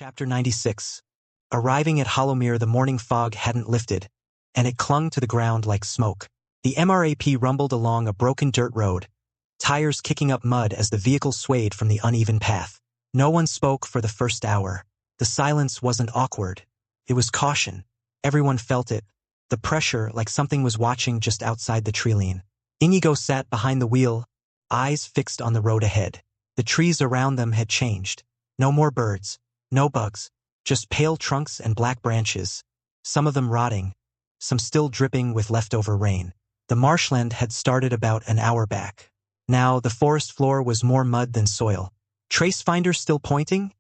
Chapter 96. Arriving at Hollowmere, the morning fog hadn't lifted, and it clung to the ground like smoke. The MRAP rumbled along a broken dirt road, tires kicking up mud as the vehicle swayed from the uneven path. No one spoke for the first hour. The silence wasn't awkward. It was caution. Everyone felt it. The pressure, like something was watching just outside the tree-line. Inigo sat behind the wheel, eyes fixed on the road ahead. The trees around them had changed. No more birds. No bugs. Just pale trunks and black branches. Some of them rotting. Some still dripping with leftover rain. The marshland had started about an hour back. Now the forest floor was more mud than soil. "Trace finder still pointing?"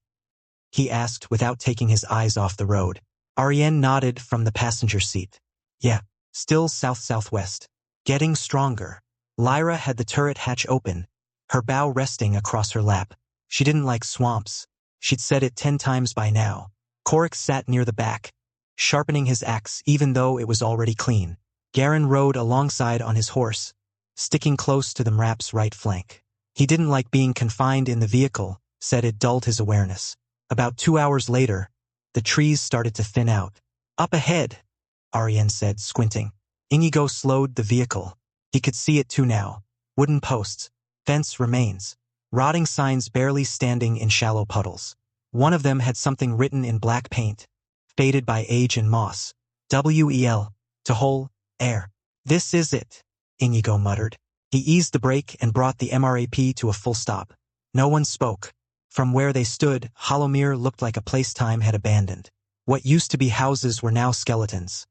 he asked without taking his eyes off the road. Ariane nodded from the passenger seat. "Yeah, still south-southwest. Getting stronger." Lyra had the turret hatch open, her bow resting across her lap. She didn't like swamps. She'd said it 10 times by now. Korik sat near the back, sharpening his axe even though it was already clean. Garen rode alongside on his horse, sticking close to the MRAP's right flank. He didn't like being confined in the vehicle, said it dulled his awareness. About 2 hours later, the trees started to thin out. "Up ahead," Ariane said, squinting. Inigo slowed the vehicle. He could see it too now. Wooden posts, fence remains, rotting signs barely standing in shallow puddles. One of them had something written in black paint, faded by age and moss. "WEL, to whole, air." "This is it," Inigo muttered. He eased the brake and brought the MRAP to a full stop. No one spoke. From where they stood, Hollowmere looked like a place time had abandoned. What used to be houses were now skeletons.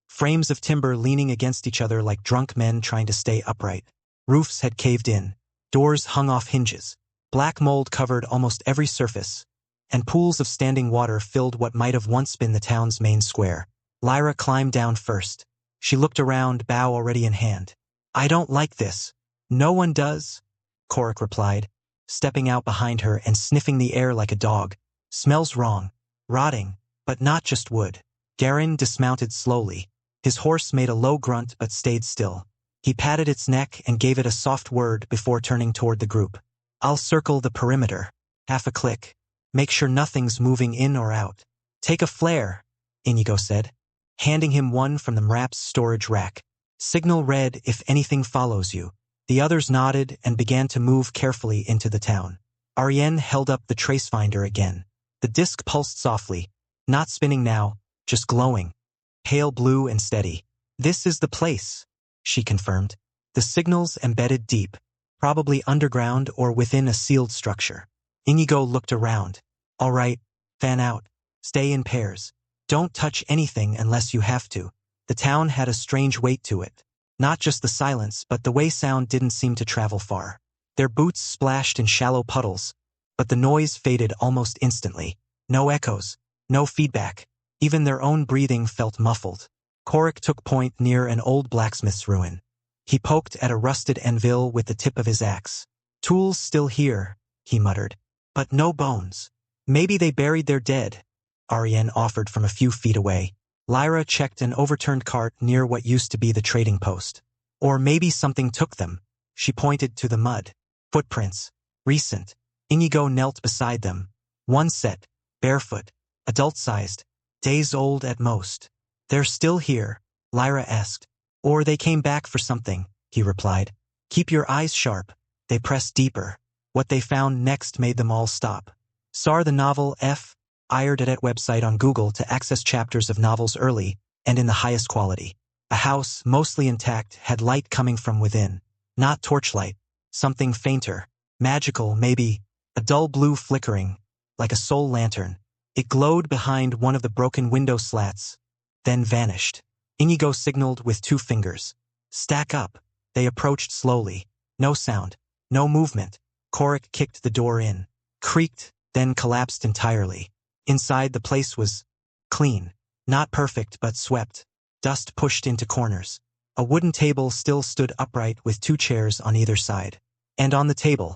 Frames of timber leaning against each other like drunk men trying to stay upright. Roofs had caved in. Doors hung off hinges. Black mold covered almost every surface, and pools of standing water filled what might have once been the town's main square. Lyra climbed down first. She looked around, bow already in hand. "I don't like this." "No one does," Korik replied, stepping out behind her and sniffing the air like a dog. "Smells wrong. Rotting, but not just wood." Garen dismounted slowly. His horse made a low grunt but stayed still. He patted its neck and gave it a soft word before turning toward the group. "I'll circle the perimeter." Half a click. "Make sure nothing's moving in or out." "Take a flare," Inigo said, handing him one from the MRAP's storage rack. "Signal red if anything follows you." The others nodded and began to move carefully into the town. Ariane held up the trace finder again. The disc pulsed softly, not spinning now, just glowing, pale blue and steady. "This is the place," she confirmed. "The signal's embedded deep, probably underground or within a sealed structure." Inigo looked around. "All right, fan out. Stay in pairs. Don't touch anything unless you have to." The town had a strange weight to it. Not just the silence, but the way sound didn't seem to travel far. Their boots splashed in shallow puddles, but the noise faded almost instantly. No echoes, no feedback. Even their own breathing felt muffled. Korik took point near an old blacksmith's ruin. He poked at a rusted anvil with the tip of his axe. "Tools still here," he muttered, "but no bones." "Maybe they buried their dead," Ariane offered from a few feet away. Lyra checked an overturned cart near what used to be the trading post. "Or maybe something took them." She pointed to the mud. "Footprints. Recent." Inigo knelt beside them. One set, barefoot, adult-sized, days old at most. "They're still here?" Lyra asked. "Or they came back for something," he replied. "Keep your eyes sharp." They pressed deeper. What they found next made them all stop. SAR the novel F. IRDADET website on Google to access chapters of novels early and in the highest quality. A house, mostly intact, had light coming from within. Not torchlight. Something fainter. Magical, maybe. A dull blue flickering, like a soul lantern. It glowed behind one of the broken window slats, then vanished. Inigo signaled with 2 fingers. "Stack up." They approached slowly. No sound. No movement. Korik kicked the door in. Creaked, then collapsed entirely. Inside, the place was clean. Not perfect, but swept. Dust pushed into corners. A wooden table still stood upright with 2 chairs on either side. And on the table,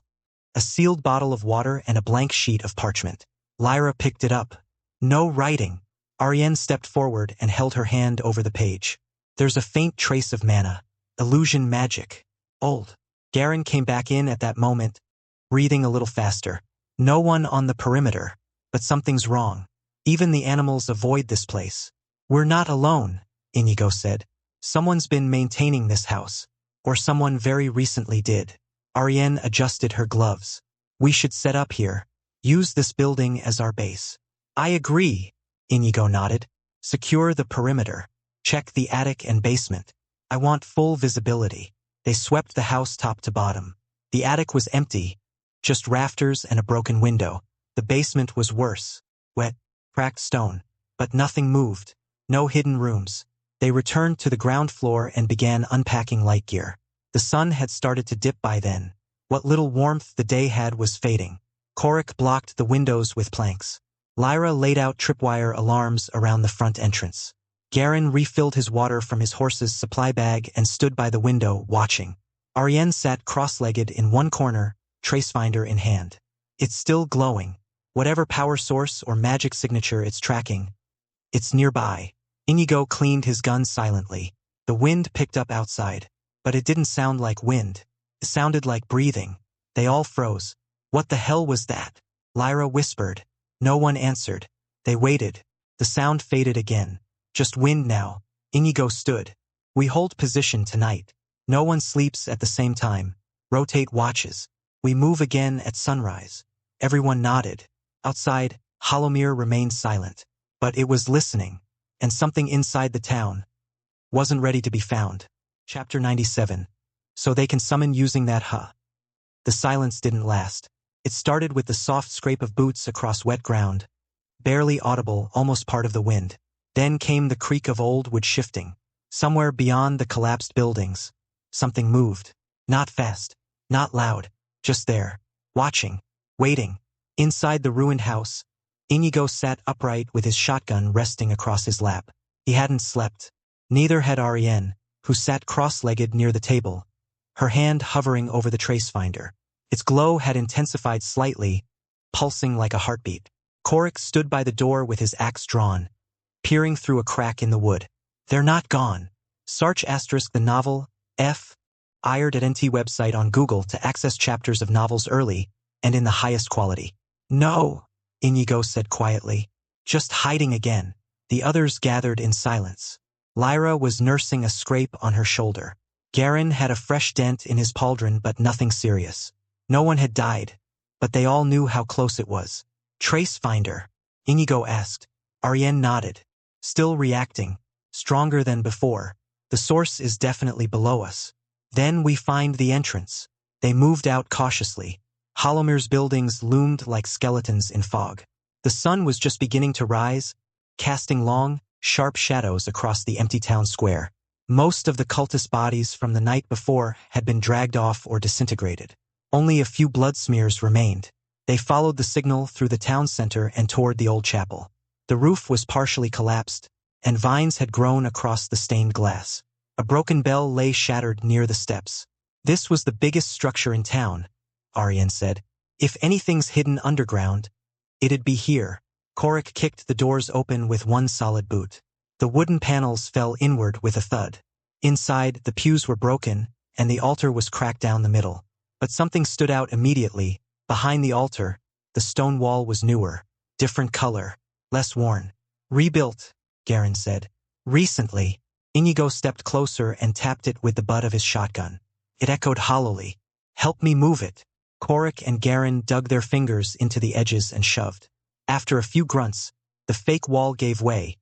a sealed bottle of water and a blank sheet of parchment. Lyra picked it up. No writing. Ariane stepped forward and held her hand over the page. "There's a faint trace of mana. Illusion magic. Old." Garen came back in at that moment, breathing a little faster. "No one on the perimeter." But something's wrong. Even the animals avoid this place. We're not alone, Inigo said. Someone's been maintaining this house. Or someone very recently did. Ariane adjusted her gloves. We should set up here. Use this building as our base. I agree, Inigo nodded. Secure the perimeter. Check the attic and basement. I want full visibility. They swept the house top to bottom. The attic was empty, just rafters and a broken window. The basement was worse. Wet, cracked stone. But nothing moved. No hidden rooms. They returned to the ground floor and began unpacking light gear. The sun had started to dip by then. What little warmth the day had was fading. Korik blocked the windows with planks. Lyra laid out tripwire alarms around the front entrance. Garen refilled his water from his horse's supply bag and stood by the window, watching. Ariane sat cross-legged in one corner, tracefinder in hand. It's still glowing. Whatever power source or magic signature it's tracking, it's nearby. Inigo cleaned his gun silently. The wind picked up outside. But it didn't sound like wind. It sounded like breathing. They all froze. What the hell was that? Lyra whispered. No one answered. They waited. The sound faded again. Just wind now. Inigo stood. We hold position tonight. No one sleeps at the same time. Rotate watches. We move again at sunrise. Everyone nodded. Outside, Hollowmere remained silent. But it was listening. And something inside the town wasn't ready to be found. Chapter 97. So they can summon using that The silence didn't last. It started with the soft scrape of boots across wet ground. Barely audible, almost part of the wind. Then came the creak of old wood shifting. Somewhere beyond the collapsed buildings, something moved. Not fast. Not loud. Just there. Watching. Waiting. Inside the ruined house, Inigo sat upright with his shotgun resting across his lap. He hadn't slept. Neither had Ariane, who sat cross-legged near the table, her hand hovering over the tracefinder. Its glow had intensified slightly, pulsing like a heartbeat. Korik stood by the door with his axe drawn, peering through a crack in the wood. They're not gone. Search * the novel, F. Ired at NT website on Google to access chapters of novels early and in the highest quality. No, Inigo said quietly. Just hiding again. The others gathered in silence. Lyra was nursing a scrape on her shoulder. Garen had a fresh dent in his pauldron, but nothing serious. No one had died, but they all knew how close it was. Tracefinder? Inigo asked. Ariane nodded. Still reacting. Stronger than before. The source is definitely below us. Then we find the entrance. They moved out cautiously. Hollowmere's buildings loomed like skeletons in fog. The sun was just beginning to rise, casting long, sharp shadows across the empty town square. Most of the cultist bodies from the night before had been dragged off or disintegrated. Only a few blood smears remained. They followed the signal through the town center and toward the old chapel. The roof was partially collapsed, and vines had grown across the stained glass. A broken bell lay shattered near the steps. This was the biggest structure in town, Ariane said. If anything's hidden underground, it'd be here. Korik kicked the doors open with one solid boot. The wooden panels fell inward with a thud. Inside, the pews were broken, and the altar was cracked down the middle. But something stood out immediately. Behind the altar, the stone wall was newer, different color, less worn. Rebuilt, Garen said. Recently. Inigo stepped closer and tapped it with the butt of his shotgun. It echoed hollowly. Help me move it. Korik and Garen dug their fingers into the edges and shoved. After a few grunts, the fake wall gave way,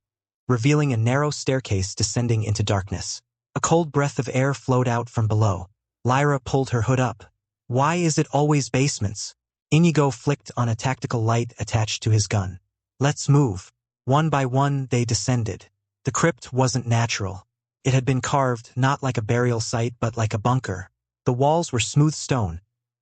revealing a narrow staircase descending into darkness. A cold breath of air flowed out from below. Lyra pulled her hood up. Why is it always basements? Inigo flicked on a tactical light attached to his gun. Let's move. One by one they descended. The crypt wasn't natural. It had been carved not like a burial site but like a bunker. The walls were smooth stone,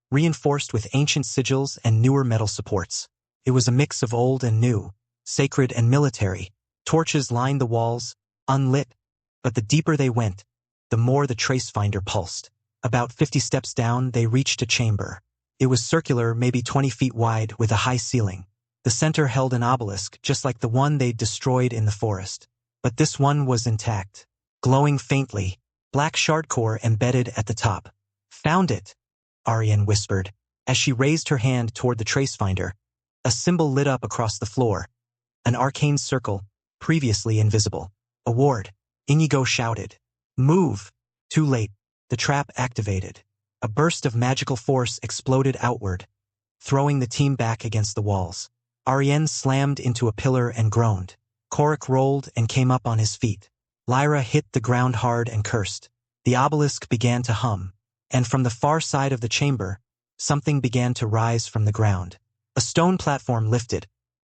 reinforced with ancient sigils and newer metal supports. It was a mix of old and new, sacred and military. Torches lined the walls, unlit, but the deeper they went, the more the tracefinder pulsed. About 50 steps down, they reached a chamber. It was circular, maybe 20 feet wide, with a high ceiling. The center held an obelisk, just like the one they'd destroyed in the forest. But this one was intact, glowing faintly, black shardcore embedded at the top. Found it, Ariane whispered. As she raised her hand toward the tracefinder, A symbol lit up across the floor. An arcane circle, previously invisible. A ward. Inigo shouted. Move! Too late. The trap activated. A burst of magical force exploded outward, throwing the team back against the walls. Ariane slammed into a pillar and groaned. Korik rolled and came up on his feet. Lyra hit the ground hard and cursed. The obelisk began to hum, and from the far side of the chamber, something began to rise from the ground. A stone platform lifted,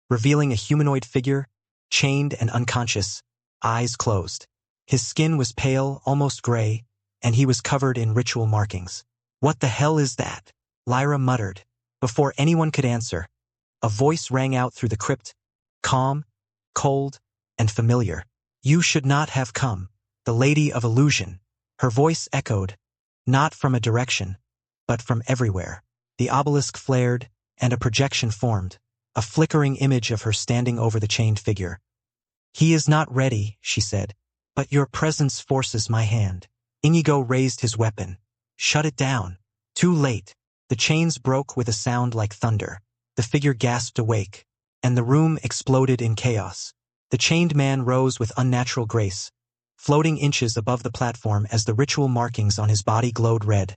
revealing a humanoid figure, chained and unconscious, eyes closed. His skin was pale, almost gray, and he was covered in ritual markings. What the hell is that? Lyra muttered. Before anyone could answer, a voice rang out through the crypt, calm, cold, and familiar. You should not have come. The Lady of Illusion. Her voice echoed, not from a direction, but from everywhere. The obelisk flared, and a projection formed, a flickering image of her standing over the chained figure. He is not ready, she said, but your presence forces my hand. Inigo raised his weapon. Shut it down. Too late. The chains broke with a sound like thunder. The figure gasped awake, and the room exploded in chaos. The chained man rose with unnatural grace, floating inches above the platform as the ritual markings on his body glowed red,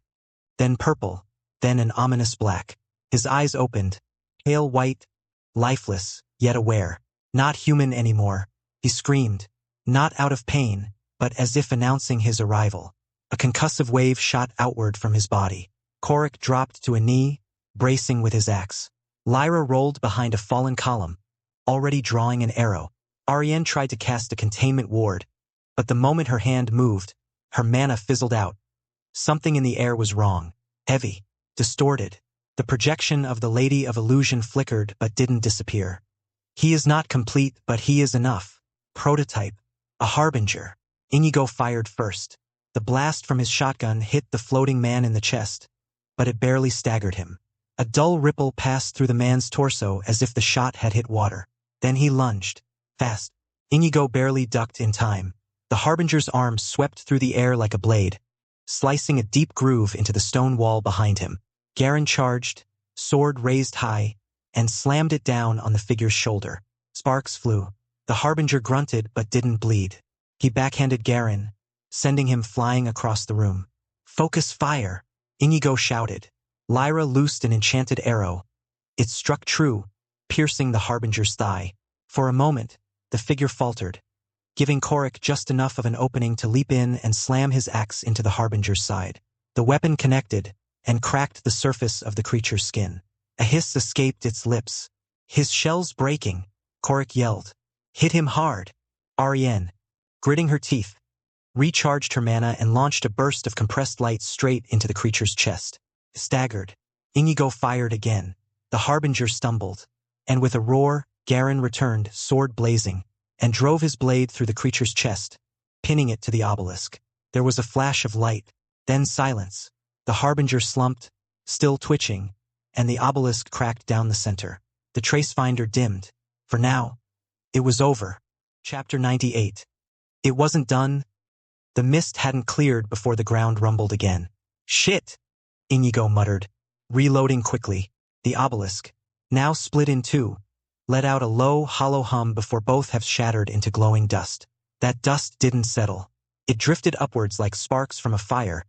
then purple, then an ominous black. His eyes opened, pale white, lifeless, yet aware. Not human anymore, he screamed, not out of pain, but as if announcing his arrival. A concussive wave shot outward from his body. Korik dropped to a knee, bracing with his axe. Lyra rolled behind a fallen column, already drawing an arrow. Ariane tried to cast a containment ward, but the moment her hand moved, her mana fizzled out. Something in the air was wrong. Heavy, distorted. The projection of the Lady of Illusion flickered but didn't disappear. He is not complete, but he is enough. Prototype. A harbinger. Inigo fired first. The blast from his shotgun hit the floating man in the chest, but it barely staggered him. A dull ripple passed through the man's torso as if the shot had hit water. Then he lunged. Fast. Inigo barely ducked in time. The harbinger's arm swept through the air like a blade, slicing a deep groove into the stone wall behind him. Garen charged, sword raised high, and slammed it down on the figure's shoulder. Sparks flew. The harbinger grunted but didn't bleed. He backhanded Garen, sending him flying across the room. Focus fire! Inigo shouted. Lyra loosed an enchanted arrow. It struck true, piercing the harbinger's thigh. For a moment, the figure faltered, giving Korik just enough of an opening to leap in and slam his axe into the harbinger's side. The weapon connected and cracked the surface of the creature's skin. A hiss escaped its lips. His shell's breaking, Korik yelled. Hit him hard. Ariane, gritting her teeth, recharged her mana and launched a burst of compressed light straight into the creature's chest. Staggered, Inigo fired again. The harbinger stumbled, and with a roar, Garen returned, sword blazing, and drove his blade through the creature's chest, pinning it to the obelisk. There was a flash of light, then silence. The harbinger slumped, still twitching, and the obelisk cracked down the center. The tracefinder dimmed. For now, it was over. Chapter 98. It wasn't done. The mist hadn't cleared before the ground rumbled again. Shit! Inigo muttered, reloading quickly. The obelisk, now split in two, let out a low, hollow hum before both halves shattered into glowing dust. That dust didn't settle. It drifted upwards like sparks from a fire,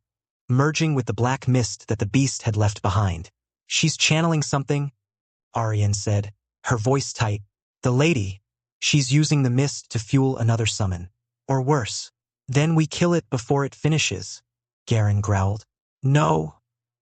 merging with the black mist that the beast had left behind. She's channeling something, Ariane said, her voice tight. The lady, she's using the mist to fuel another summon. Or worse. Then we kill it before it finishes, Garen growled. No,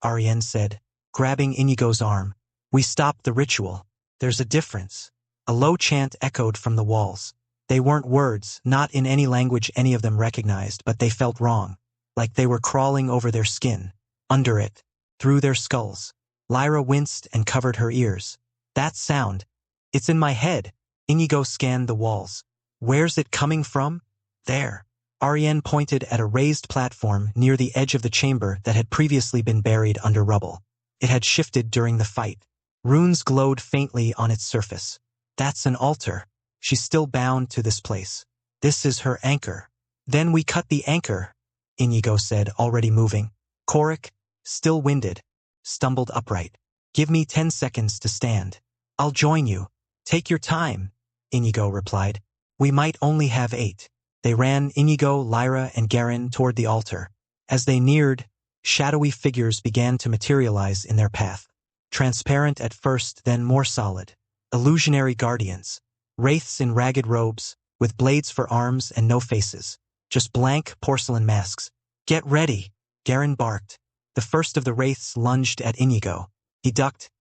Ariane said, grabbing Inigo's arm. We stopped the ritual. There's a difference. A low chant echoed from the walls. They weren't words, not in any language any of them recognized, but they felt wrong, like they were crawling over their skin, under it, through their skulls. Lyra winced and covered her ears. That sound. It's in my head. Inigo scanned the walls. Where's it coming from? There. Ariane pointed at a raised platform near the edge of the chamber that had previously been buried under rubble. It had shifted during the fight. Runes glowed faintly on its surface. That's an altar. She's still bound to this place. This is her anchor. Then we cut the anchor, Inigo said, already moving. Korik, still winded, stumbled upright. Give me 10 seconds to stand. I'll join you. Take your time, Inigo replied. We might only have 8. They ran, Inigo, Lyra, and Garen, toward the altar. As they neared, shadowy figures began to materialize in their path. Transparent at first, then more solid. Illusionary guardians. Wraiths in ragged robes, with blades for arms and no faces. Just blank porcelain masks. Get ready, Garen barked. The first of the wraiths lunged at Inigo. He ducked,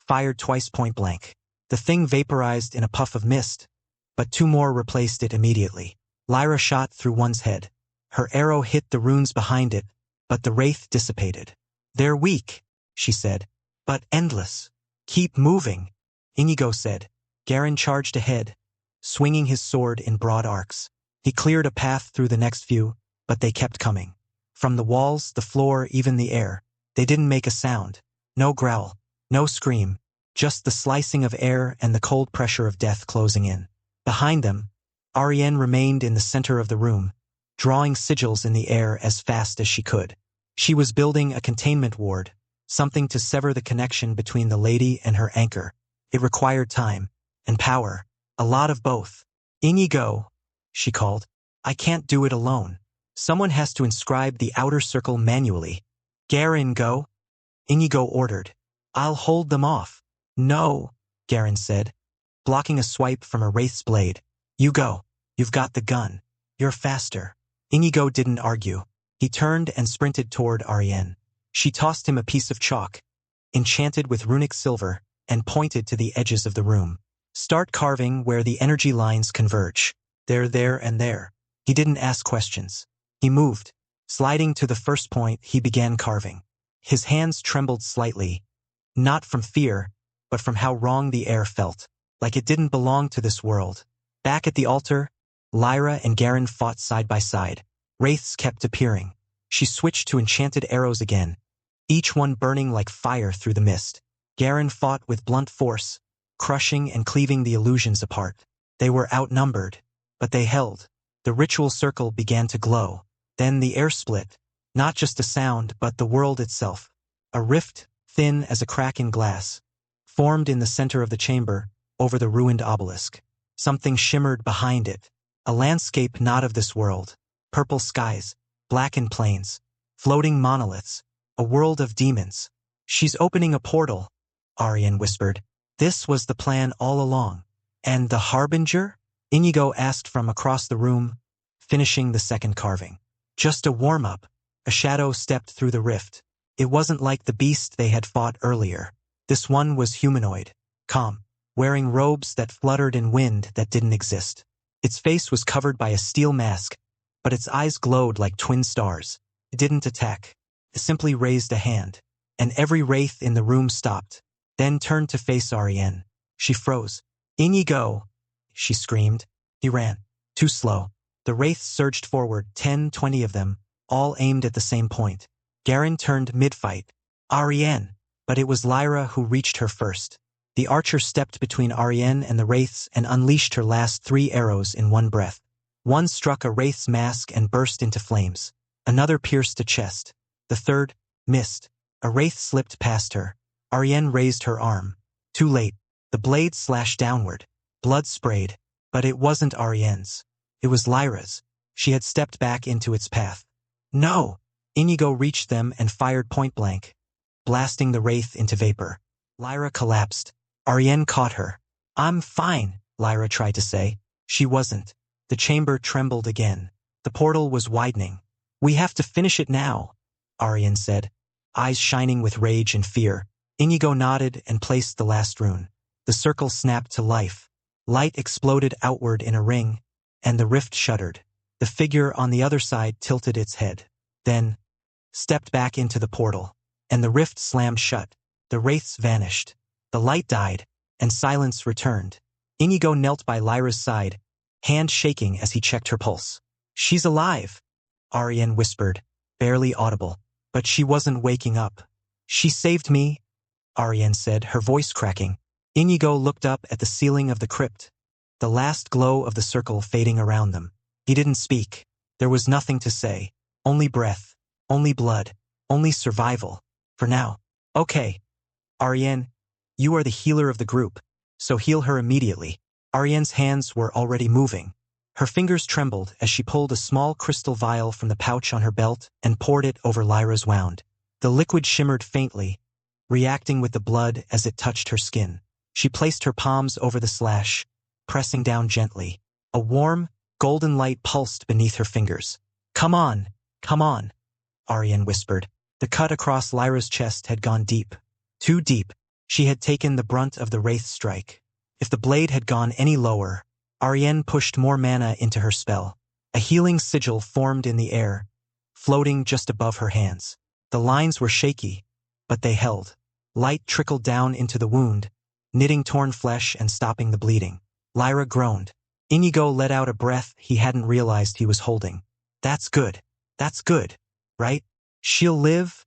fired twice point blank. The thing vaporized in a puff of mist, but 2 more replaced it immediately. Lyra shot through one's head. Her arrow hit the runes behind it, but the wraith dissipated. They're weak, she said, but endless. Keep moving, Inigo said. Garen charged ahead, swinging his sword in broad arcs. He cleared a path through the next few, but they kept coming. From the walls, the floor, even the air, they didn't make a sound. No growl, no scream, just the slicing of air and the cold pressure of death closing in. Behind them, Ariane remained in the center of the room, drawing sigils in the air as fast as she could. She was building a containment ward, something to sever the connection between the lady and her anchor. It required time and power, a lot of both. Inigo, she called. I can't do it alone. Someone has to inscribe the outer circle manually. Garen, go, Inigo ordered. I'll hold them off. No, Garen said, blocking a swipe from a wraith's blade. You go. You've got the gun. You're faster. Inigo didn't argue. He turned and sprinted toward Ariane. She tossed him a piece of chalk, enchanted with runic silver, and pointed to the edges of the room. Start carving where the energy lines converge. There, and there. He didn't ask questions. He moved. Sliding to the first point, he began carving. His hands trembled slightly, not from fear, but from how wrong the air felt, like it didn't belong to this world. Back at the altar, Lyra and Garen fought side by side. Wraiths kept appearing. She switched to enchanted arrows again, each one burning like fire through the mist. Garen fought with blunt force, crushing and cleaving the illusions apart. They were outnumbered, but they held. The ritual circle began to glow. Then the air split, not just a sound, but the world itself. A rift, thin as a crack in glass, formed in the center of the chamber, over the ruined obelisk. Something shimmered behind it, a landscape not of this world. Purple skies, blackened plains, floating monoliths, a world of demons. She's opening a portal, Ariane whispered. This was the plan all along. And the Harbinger? Inigo asked from across the room, finishing the second carving. Just a warm-up. A shadow stepped through the rift. It wasn't like the beast they had fought earlier. This one was humanoid, calm, wearing robes that fluttered in wind that didn't exist. Its face was covered by a steel mask, but its eyes glowed like twin stars. It didn't attack. It simply raised a hand, and every wraith in the room stopped, then turned to face Ariane. She froze. Inigo, she screamed. He ran. Too slow. The wraiths surged forward, 10, 20 of them, all aimed at the same point. Garen turned mid-fight. Ariane. But it was Lyra who reached her first. The archer stepped between Ariane and the wraiths and unleashed her last 3 arrows in one breath. One struck a wraith's mask and burst into flames. Another pierced a chest. The third missed. A wraith slipped past her. Ariane raised her arm. Too late. The blade slashed downward. Blood sprayed. But it wasn't Ariane's. It was Lyra's. She had stepped back into its path. No! Inigo reached them and fired point blank, blasting the wraith into vapor. Lyra collapsed. Ariane caught her. I'm fine, Lyra tried to say. She wasn't. The chamber trembled again. The portal was widening. We have to finish it now, Ariane said, eyes shining with rage and fear. Inigo nodded and placed the last rune. The circle snapped to life. Light exploded outward in a ring, and the rift shuddered. The figure on the other side tilted its head, then stepped back into the portal, and the rift slammed shut. The wraiths vanished. The light died, and silence returned. Inigo knelt by Lyra's side, hand shaking as he checked her pulse. She's alive, Ariane whispered, barely audible, but she wasn't waking up. She saved me, Ariane said, her voice cracking. Inigo looked up at the ceiling of the crypt, the last glow of the circle fading around them. He didn't speak. There was nothing to say. Only breath. Only blood. Only survival. For now. Okay. Ariane, you are the healer of the group. so heal her immediately. Ariane's hands were already moving. Her fingers trembled as she pulled a small crystal vial from the pouch on her belt and poured it over Lyra's wound. The liquid shimmered faintly, reacting with the blood as it touched her skin. She placed her palms over the slash, pressing down gently. A warm, golden light pulsed beneath her fingers. Come on, Ariane whispered. The cut across Lyra's chest had gone deep. Too deep. She had taken the brunt of the Wraith's strike. If the blade had gone any lower, Ariane pushed more mana into her spell. A healing sigil formed in the air, floating just above her hands. The lines were shaky, but they held. Light trickled down into the wound, knitting torn flesh and stopping the bleeding. Lyra groaned. Inigo let out a breath he hadn't realized he was holding. That's good, right? She'll live,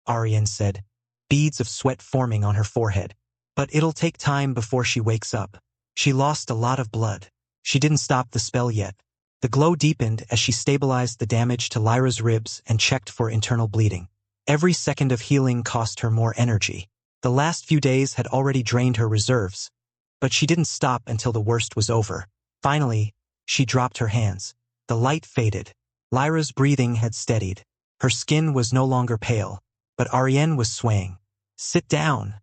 Ariane said, beads of sweat forming on her forehead. But it'll take time before she wakes up. She lost a lot of blood. She didn't stop the spell yet. The glow deepened as she stabilized the damage to Lyra's ribs and checked for internal bleeding. Every second of healing cost her more energy. The last few days had already drained her reserves, but she didn't stop until the worst was over. Finally, she dropped her hands. The light faded. Lyra's breathing had steadied. Her skin was no longer pale, but Ariane was swaying. Sit down,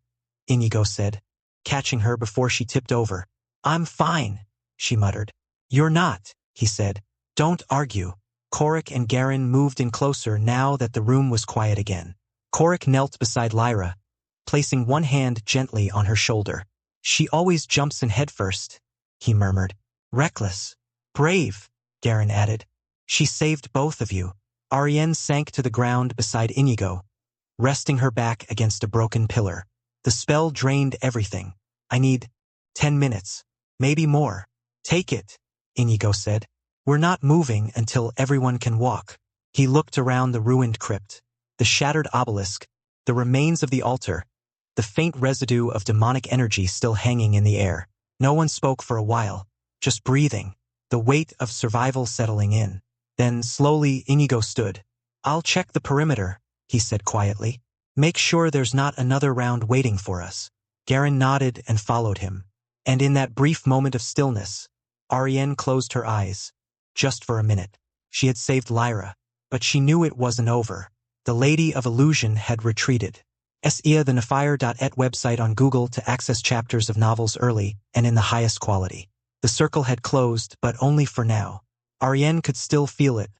Inigo said, catching her before she tipped over. I'm fine, she muttered. You're not, he said. Don't argue. Korik and Garen moved in closer now that the room was quiet again. Korik knelt beside Lyra, placing one hand gently on her shoulder. She always jumps in headfirst, he murmured. Reckless. Brave, Garen added. She saved both of you. Ariane sank to the ground beside Inigo, resting her back against a broken pillar. The spell drained everything. I need 10 minutes, maybe more. Take it, Inigo said. We're not moving until everyone can walk. He looked around the ruined crypt. The shattered obelisk, the remains of the altar, the faint residue of demonic energy still hanging in the air. No one spoke for a while, just breathing, the weight of survival settling in. Then, slowly, Inigo stood. I'll check the perimeter, he said quietly. Make sure there's not another round waiting for us. Garen nodded and followed him. And in that brief moment of stillness, Ariane closed her eyes. Just for a minute. She had saved Lyra, but she knew it wasn't over. The Lady of Illusion had retreated. See the Nefire.et website on Google to access chapters of novels early and in the highest quality. The circle had closed, but only for now. Ariane could still feel it,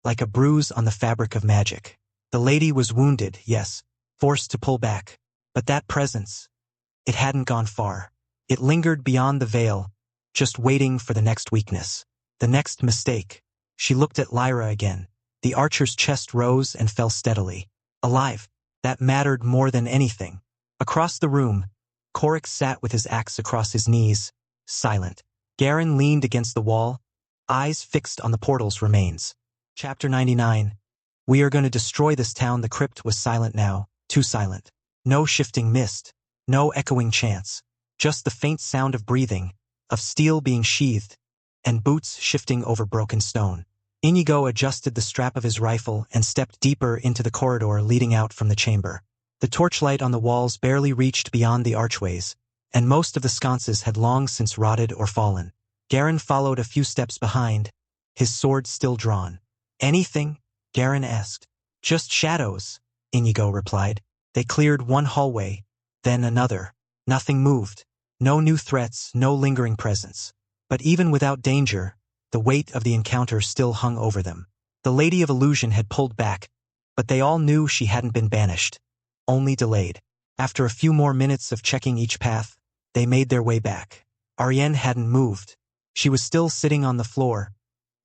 like a bruise on the fabric of magic. The lady was wounded, yes, forced to pull back. But that presence, it hadn't gone far. It lingered beyond the veil, just waiting for the next weakness. The next mistake. She looked at Lyra again. The archer's chest rose and fell steadily. Alive. That mattered more than anything. Across the room, Korik sat with his axe across his knees, silent. Garen leaned against the wall, eyes fixed on the portal's remains. Chapter 99. We are going to destroy this town. The crypt was silent now, too silent. No shifting mist, no echoing chants, just the faint sound of breathing, of steel being sheathed, and boots shifting over broken stone. Inigo adjusted the strap of his rifle and stepped deeper into the corridor leading out from the chamber. The torchlight on the walls barely reached beyond the archways, and most of the sconces had long since rotted or fallen. Garen followed a few steps behind, his sword still drawn. Anything? Garen asked. Just shadows, Inigo replied. They cleared one hallway, then another. Nothing moved. No new threats, no lingering presence. But even without danger, the weight of the encounter still hung over them. The Lady of Illusion had pulled back, but they all knew she hadn't been banished, only delayed. After a few more minutes of checking each path, they made their way back. Ariane hadn't moved. She was still sitting on the floor,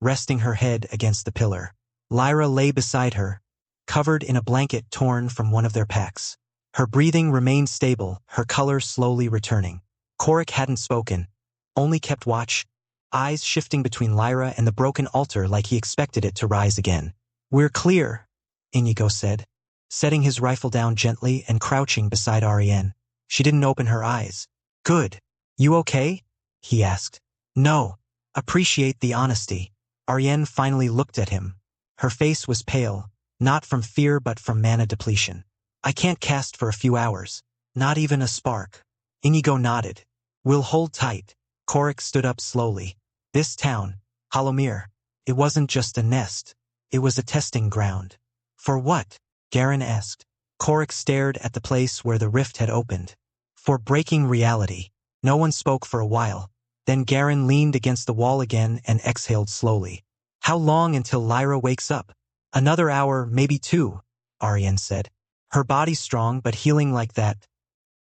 resting her head against the pillar. Lyra lay beside her, covered in a blanket torn from one of their packs. Her breathing remained stable, her color slowly returning. Korik hadn't spoken, only kept watch, eyes shifting between Lyra and the broken altar like he expected it to rise again. We're clear, Inigo said, setting his rifle down gently and crouching beside Ariane. She didn't open her eyes. Good. You okay? He asked. No. Appreciate the honesty. Ariane finally looked at him. Her face was pale, not from fear but from mana depletion. I can't cast for a few hours. Not even a spark. Inigo nodded. We'll hold tight. Korik stood up slowly. This town, Holomir, it wasn't just a nest. It was a testing ground. For what? Garen asked. Korik stared at the place where the rift had opened. For breaking reality. No one spoke for a while. Then Garen leaned against the wall again and exhaled slowly. How long until Lyra wakes up? Another hour, maybe 2, Ariane said. Her body's strong but healing like that.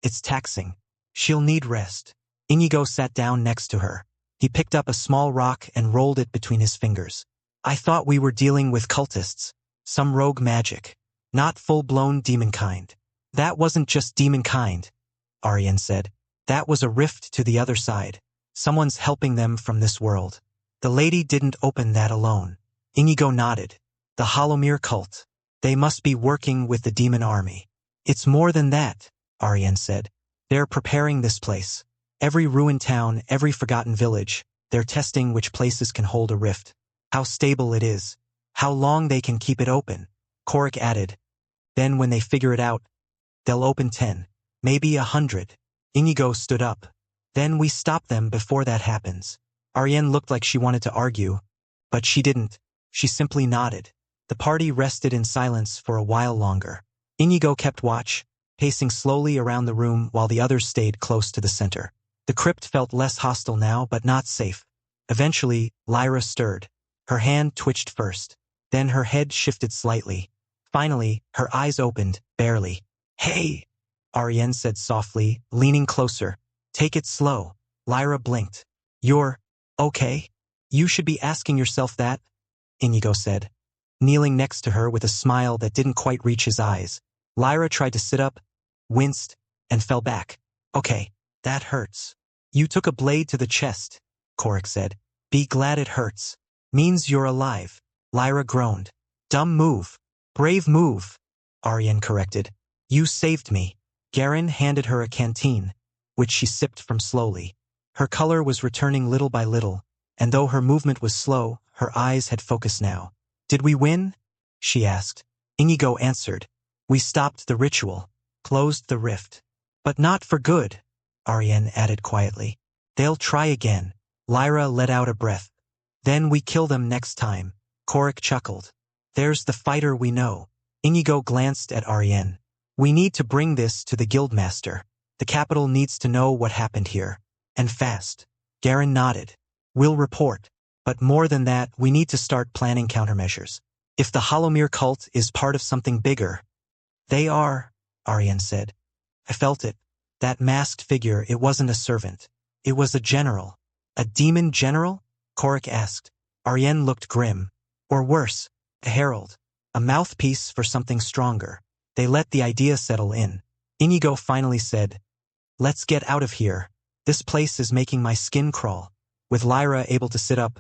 It's taxing. She'll need rest. Inigo sat down next to her. He picked up a small rock and rolled it between his fingers. I thought we were dealing with cultists. Some rogue magic. Not full-blown demon kind. That wasn't just demon kind, Ariane said. That was a rift to the other side. Someone's helping them from this world. The lady didn't open that alone. Inigo nodded. The Holomir cult. They must be working with the demon army. It's more than that, Ariane said. They're preparing this place. Every ruined town, every forgotten village, they're testing which places can hold a rift. How stable it is. How long they can keep it open. Korik added. Then when they figure it out, they'll open 10, maybe 100. Inigo stood up. Then we stop them before that happens. Ariane looked like she wanted to argue, but she didn't. She simply nodded. The party rested in silence for a while longer. Inigo kept watch, pacing slowly around the room while the others stayed close to the center. The crypt felt less hostile now, but not safe. Eventually, Lyra stirred. Her hand twitched first. Then her head shifted slightly. Finally, her eyes opened, barely. Hey, Ariane said softly, leaning closer. Take it slow. Lyra blinked. You're okay? You should be asking yourself that, Inigo said, kneeling next to her with a smile that didn't quite reach his eyes. Lyra tried to sit up, winced, and fell back. Okay, that hurts. You took a blade to the chest, Korik said. Be glad it hurts. Means you're alive. Lyra groaned. Dumb move. Brave move, Ariane corrected. You saved me. Garen handed her a canteen, which she sipped from slowly. Her color was returning little by little, and though her movement was slow, her eyes had focus now. Did we win? She asked. Inigo answered. We stopped the ritual, closed the rift. But not for good, Ariane added quietly. They'll try again. Lyra let out a breath. Then we kill them next time. Korik chuckled. There's the fighter we know. Inigo glanced at Ariane. We need to bring this to the guildmaster. The capital needs to know what happened here. And fast. Garen nodded. We'll report. But more than that, we need to start planning countermeasures. If the Holomir cult is part of something bigger. They are, Ariane said. I felt it. That masked figure, it wasn't a servant. It was a general. A demon general? Korik asked. Ariane looked grim. Or worse, a herald. A mouthpiece for something stronger. They let the idea settle in. Inigo finally said, Let's get out of here. This place is making my skin crawl. With Lyra able to sit up,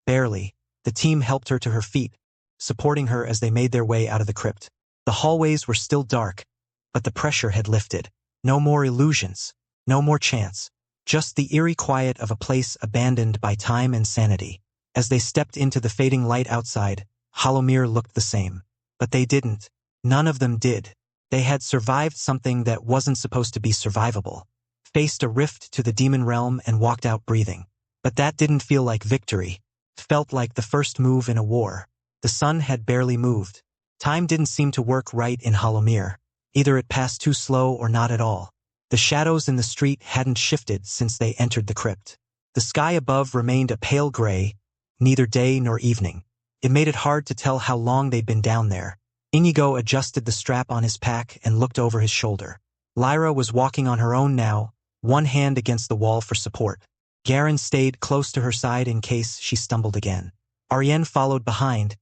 barely, the team helped her to her feet, supporting her as they made their way out of the crypt. The hallways were still dark, but the pressure had lifted. No more illusions. No more chance. Just the eerie quiet of a place abandoned by time and sanity. As they stepped into the fading light outside, Holomir looked the same. But they didn't. None of them did. They had survived something that wasn't supposed to be survivable. Faced a rift to the demon realm and walked out breathing. But that didn't feel like victory. It felt like the first move in a war. The sun had barely moved. Time didn't seem to work right in Holomir. Either it passed too slow or not at all. The shadows in the street hadn't shifted since they entered the crypt. The sky above remained a pale gray, neither day nor evening. It made it hard to tell how long they'd been down there. Inigo adjusted the strap on his pack and looked over his shoulder. Lyra was walking on her own now, one hand against the wall for support. Garen stayed close to her side in case she stumbled again. Ariane followed behind,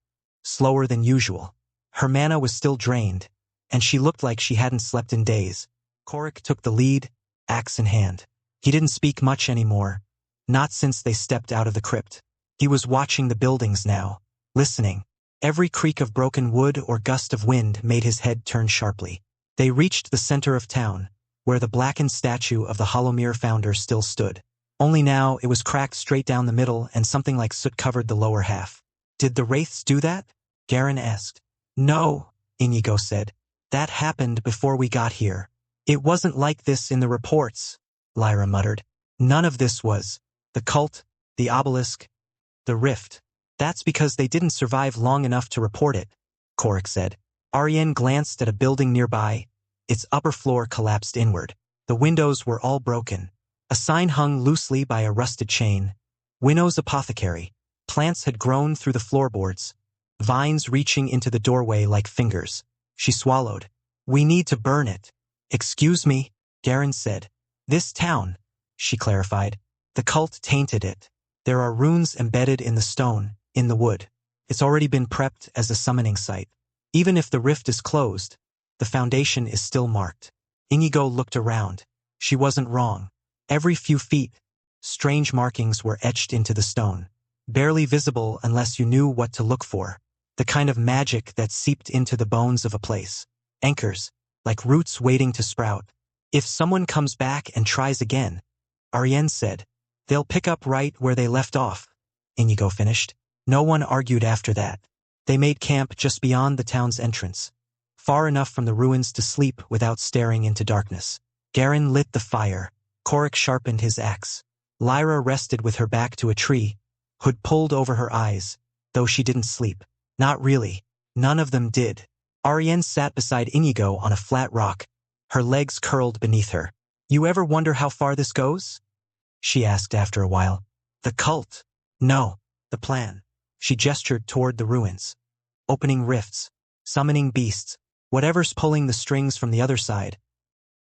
slower than usual. Her mana was still drained, and she looked like she hadn't slept in days. Korik took the lead, axe in hand. He didn't speak much anymore, not since they stepped out of the crypt. He was watching the buildings now, listening. Every creak of broken wood or gust of wind made his head turn sharply. They reached the center of town, where the blackened statue of the Holomir founder still stood. Only now it was cracked straight down the middle and something like soot covered the lower half. Did the wraiths do that? Garen asked. No, Inigo said. That happened before we got here. It wasn't like this in the reports, Lyra muttered. None of this was the cult, the obelisk, the rift. That's because they didn't survive long enough to report it, Korik said. Ariane glanced at a building nearby. Its upper floor collapsed inward. The windows were all broken. A sign hung loosely by a rusted chain. Winnow's Apothecary. Plants had grown through the floorboards, vines reaching into the doorway like fingers. She swallowed. We need to burn it. Excuse me, Garen said. This town, she clarified. The cult tainted it. There are runes embedded in the stone, in the wood. It's already been prepped as a summoning site. Even if the rift is closed, the foundation is still marked. Inigo looked around. She wasn't wrong. Every few feet, strange markings were etched into the stone. Barely visible unless you knew what to look for. The kind of magic that seeped into the bones of a place. Anchors, like roots waiting to sprout. If someone comes back and tries again, Ariane said, they'll pick up right where they left off. Inigo finished. No one argued after that. They made camp just beyond the town's entrance, far enough from the ruins to sleep without staring into darkness. Garen lit the fire. Korik sharpened his axe. Lyra rested with her back to a tree, hood pulled over her eyes, though she didn't sleep. Not really. None of them did. Ariane sat beside Inigo on a flat rock, her legs curled beneath her. You ever wonder how far this goes? She asked after a while. The cult? No. The plan. She gestured toward the ruins. Opening rifts. Summoning beasts. Whatever's pulling the strings from the other side.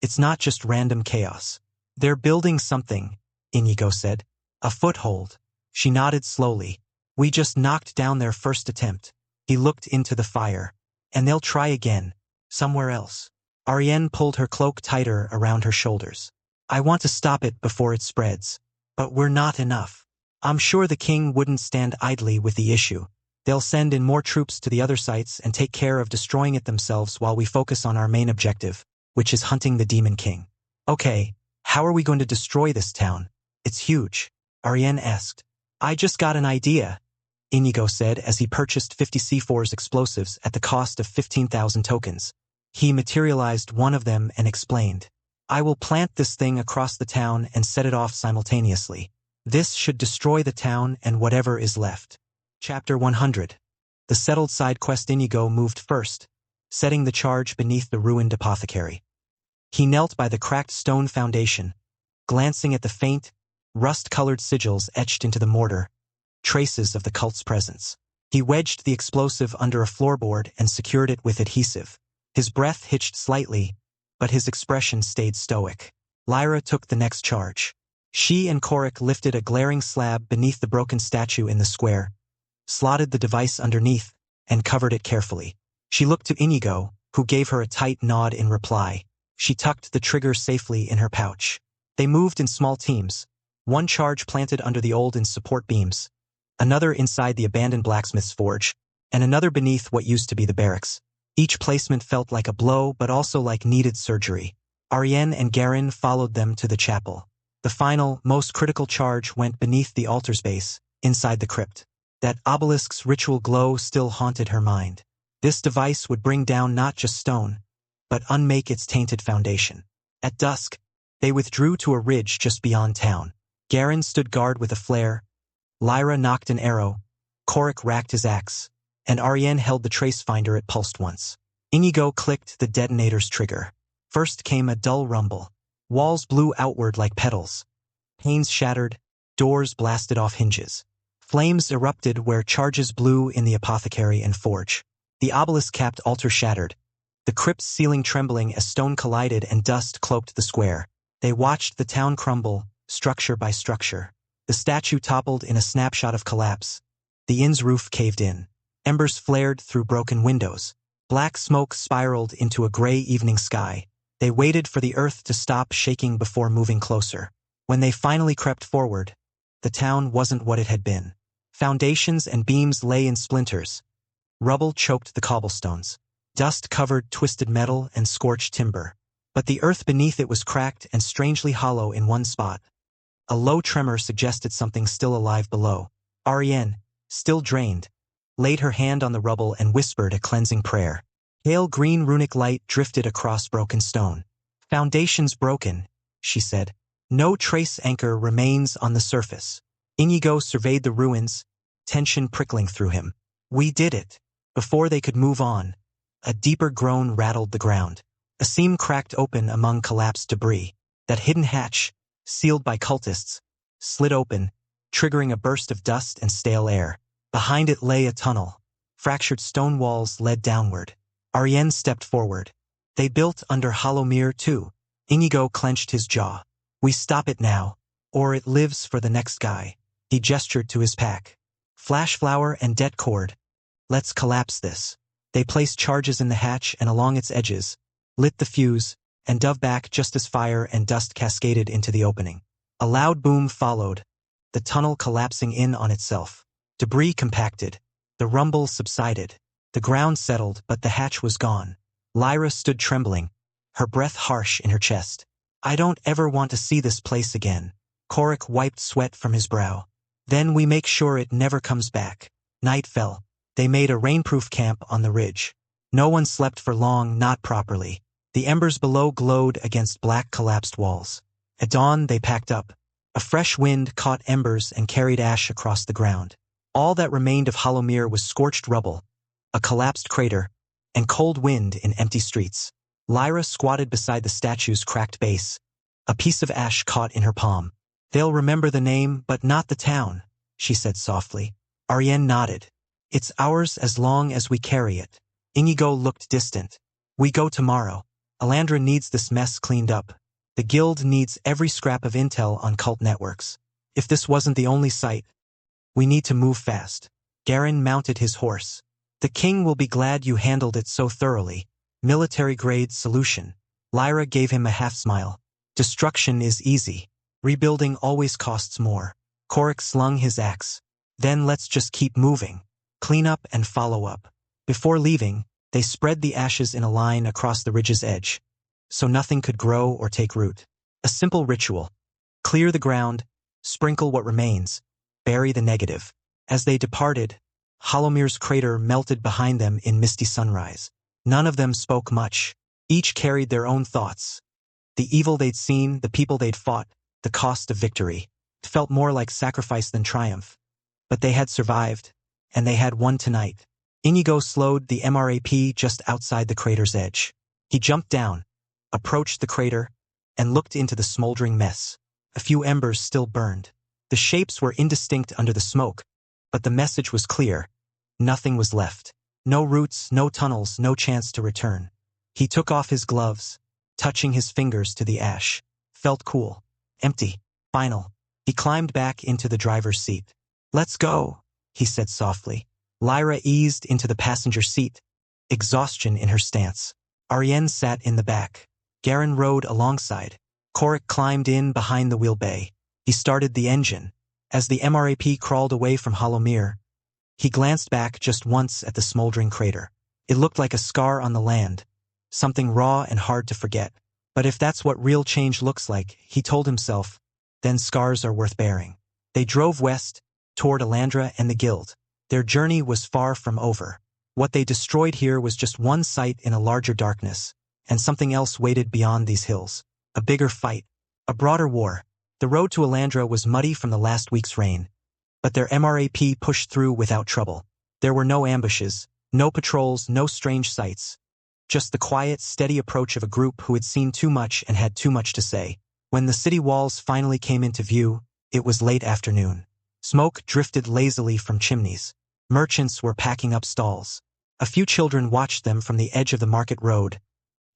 It's not just random chaos. They're building something, Inigo said. A foothold. She nodded slowly. We just knocked down their first attempt. He looked into the fire. And they'll try again. Somewhere else. Ariane pulled her cloak tighter around her shoulders. I want to stop it before it spreads. But we're not enough. I'm sure the king wouldn't stand idly with the issue. They'll send in more troops to the other sites and take care of destroying it themselves while we focus on our main objective, which is hunting the Demon King. Okay, how are we going to destroy this town? It's huge, Ariane asked. I just got an idea, Inigo said as he purchased 50 C4's explosives at the cost of 15,000 tokens. He materialized one of them and explained. I will plant this thing across the town and set it off simultaneously. This should destroy the town and whatever is left. Chapter 100. The settled side quest. Inigo moved first, setting the charge beneath the ruined apothecary. He knelt by the cracked stone foundation, glancing at the faint, rust-colored sigils etched into the mortar, traces of the cult's presence. He wedged the explosive under a floorboard and secured it with adhesive. His breath hitched slightly, but his expression stayed stoic. Lyra took the next charge. She and Korik lifted a glaring slab beneath the broken statue in the square, slotted the device underneath, and covered it carefully. She looked to Inigo, who gave her a tight nod in reply. She tucked the trigger safely in her pouch. They moved in small teams, one charge planted under the old support beams, another inside the abandoned blacksmith's forge, and another beneath what used to be the barracks. Each placement felt like a blow but also like needed surgery. Ariane and Garen followed them to the chapel. The final, most critical charge went beneath the altar's base, inside the crypt. That obelisk's ritual glow still haunted her mind. This device would bring down not just stone, but unmake its tainted foundation. At dusk, they withdrew to a ridge just beyond town. Garen stood guard with a flare, Lyra knocked an arrow, Korik racked his axe, and Ariane held the trace finder. It pulsed once. Inigo clicked the detonator's trigger. First came a dull rumble. Walls blew outward like petals. Panes shattered, doors blasted off hinges. Flames erupted where charges blew in the apothecary and forge. The obelisk-capped altar shattered, the crypt's ceiling trembling as stone collided and dust cloaked the square. They watched the town crumble, structure by structure. The statue toppled in a snapshot of collapse. The inn's roof caved in. Embers flared through broken windows. Black smoke spiraled into a gray evening sky. They waited for the earth to stop shaking before moving closer. When they finally crept forward, the town wasn't what it had been. Foundations and beams lay in splinters. Rubble choked the cobblestones. Dust covered twisted metal and scorched timber. But the earth beneath it was cracked and strangely hollow in one spot. A low tremor suggested something still alive below. Ariane, still drained, laid her hand on the rubble and whispered a cleansing prayer. Pale green runic light drifted across broken stone. Foundations broken, she said. No trace anchor remains on the surface. Inigo surveyed the ruins, tension prickling through him. We did it. Before they could move on, a deeper groan rattled the ground. A seam cracked open among collapsed debris. That hidden hatch, sealed by cultists, slid open, triggering a burst of dust and stale air. Behind it lay a tunnel. Fractured stone walls led downward. Ariane stepped forward. They built under Holomere too. Inigo clenched his jaw. We stop it now, or it lives for the next guy. He gestured to his pack. Flash flower and det cord. Let's collapse this. They placed charges in the hatch and along its edges, lit the fuse, and dove back just as fire and dust cascaded into the opening. A loud boom followed, the tunnel collapsing in on itself. Debris compacted. The rumble subsided. The ground settled, but the hatch was gone. Lyra stood trembling, her breath harsh in her chest. I don't ever want to see this place again. Korik wiped sweat from his brow. Then we make sure it never comes back. Night fell. They made a rainproof camp on the ridge. No one slept for long, not properly. The embers below glowed against black collapsed walls. At dawn they packed up. A fresh wind caught embers and carried ash across the ground. All that remained of Holomere was scorched rubble, a collapsed crater, and cold wind in empty streets. Lyra squatted beside the statue's cracked base, a piece of ash caught in her palm. They'll remember the name, but not the town, she said softly. Ariane nodded. It's ours as long as we carry it. Inigo looked distant. We go tomorrow. Alandra needs this mess cleaned up. The guild needs every scrap of intel on cult networks. If this wasn't the only site, we need to move fast. Garen mounted his horse. The king will be glad you handled it so thoroughly. Military-grade solution. Lyra gave him a half-smile. Destruction is easy. Rebuilding always costs more. Korik slung his axe. Then let's just keep moving. Clean up and follow up. Before leaving, they spread the ashes in a line across the ridge's edge, so nothing could grow or take root. A simple ritual. Clear the ground, sprinkle what remains, bury the negative. As they departed, Holomere's crater melted behind them in misty sunrise. None of them spoke much. Each carried their own thoughts. The evil they'd seen, the people they'd fought, the cost of victory. It felt more like sacrifice than triumph. But they had survived, and they had won tonight. Inigo slowed the MRAP just outside the crater's edge. He jumped down, approached the crater, and looked into the smoldering mess. A few embers still burned. The shapes were indistinct under the smoke, but the message was clear. Nothing was left. No roots, no tunnels, no chance to return. He took off his gloves, touching his fingers to the ash. Felt cool. Empty. Final. He climbed back into the driver's seat. Let's go, he said softly. Lyra eased into the passenger seat, exhaustion in her stance. Ariane sat in the back. Garen rode alongside. Korik climbed in behind the wheel bay. He started the engine. As the MRAP crawled away from Holomere, he glanced back just once at the smoldering crater. It looked like a scar on the land, something raw and hard to forget. But if that's what real change looks like, he told himself, then scars are worth bearing. They drove west, toward Alandra and the guild. Their journey was far from over. What they destroyed here was just one site in a larger darkness, and something else waited beyond these hills. A bigger fight. A broader war. The road to Alandra was muddy from the last week's rain, but their MRAP pushed through without trouble. There were no ambushes, no patrols, no strange sights. Just the quiet, steady approach of a group who had seen too much and had too much to say. When the city walls finally came into view, it was late afternoon. Smoke drifted lazily from chimneys. Merchants were packing up stalls. A few children watched them from the edge of the market road,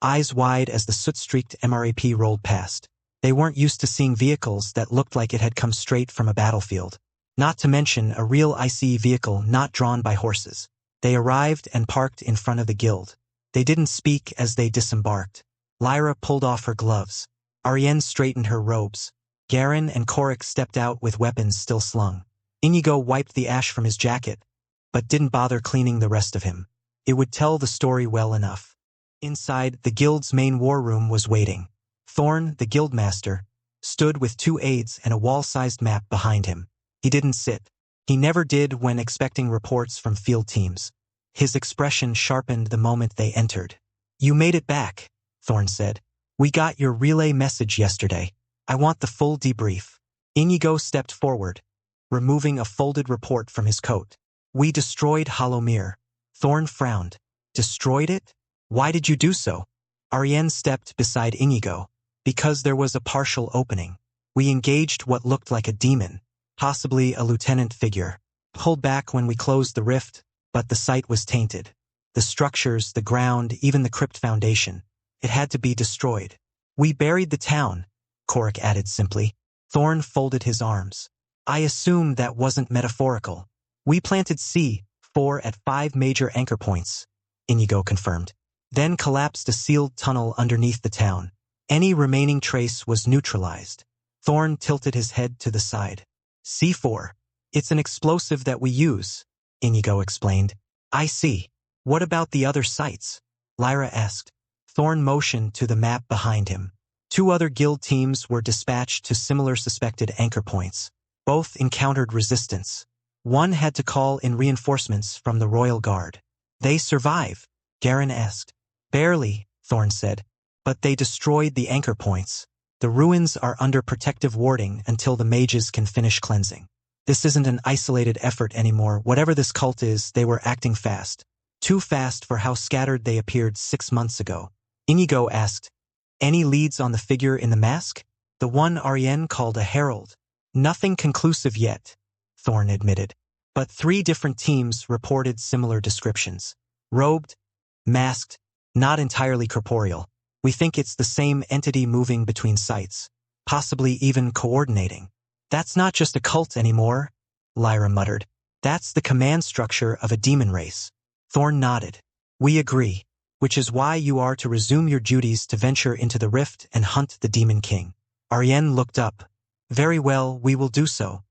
eyes wide as the soot-streaked MRAP rolled past. They weren't used to seeing vehicles that looked like it had come straight from a battlefield. Not to mention a real ICE vehicle not drawn by horses. They arrived and parked in front of the guild. They didn't speak as they disembarked. Lyra pulled off her gloves. Ariane straightened her robes. Garen and Korik stepped out with weapons still slung. Inigo wiped the ash from his jacket, but didn't bother cleaning the rest of him. It would tell the story well enough. Inside, the guild's main war room was waiting. Thorn, the guildmaster, stood with 2 aides and a wall-sized map behind him. He didn't sit. He never did when expecting reports from field teams. His expression sharpened the moment they entered. You made it back, Thorn said. We got your relay message yesterday. I want the full debrief. Inigo stepped forward, removing a folded report from his coat. We destroyed Hollowmere. Thorn frowned. Destroyed it? Why did you do so? Ariane stepped beside Inigo. Because there was a partial opening. We engaged what looked like a demon, possibly a lieutenant figure. Pulled back when we closed the rift, but the site was tainted. The structures, the ground, even the crypt foundation. It had to be destroyed. We buried the town, Korik added simply. Thorn folded his arms. I assumed that wasn't metaphorical. We planted C4 at 5 major anchor points, Inigo confirmed. Then collapsed a sealed tunnel underneath the town. Any remaining trace was neutralized. Thorn tilted his head to the side. C4. It's an explosive that we use, Inigo explained. I see. What about the other sites? Lyra asked. Thorn motioned to the map behind him. 2 other guild teams were dispatched to similar suspected anchor points. Both encountered resistance. One had to call in reinforcements from the Royal Guard. They survive? Garen asked. Barely, Thorn said. But they destroyed the anchor points. The ruins are under protective warding until the mages can finish cleansing. This isn't an isolated effort anymore. Whatever this cult is, they were acting fast. Too fast for how scattered they appeared 6 months ago. Inigo asked, any leads on the figure in the mask? The one Ariane called a herald. Nothing conclusive yet, Thorn admitted. But 3 different teams reported similar descriptions. Robed, masked, not entirely corporeal. We think it's the same entity moving between sites, possibly even coordinating. That's not just a cult anymore, Lyra muttered. That's the command structure of a demon race. Thorn nodded. We agree, which is why you are to resume your duties to venture into the rift and hunt the Demon King. Ariane looked up. Very well, we will do so.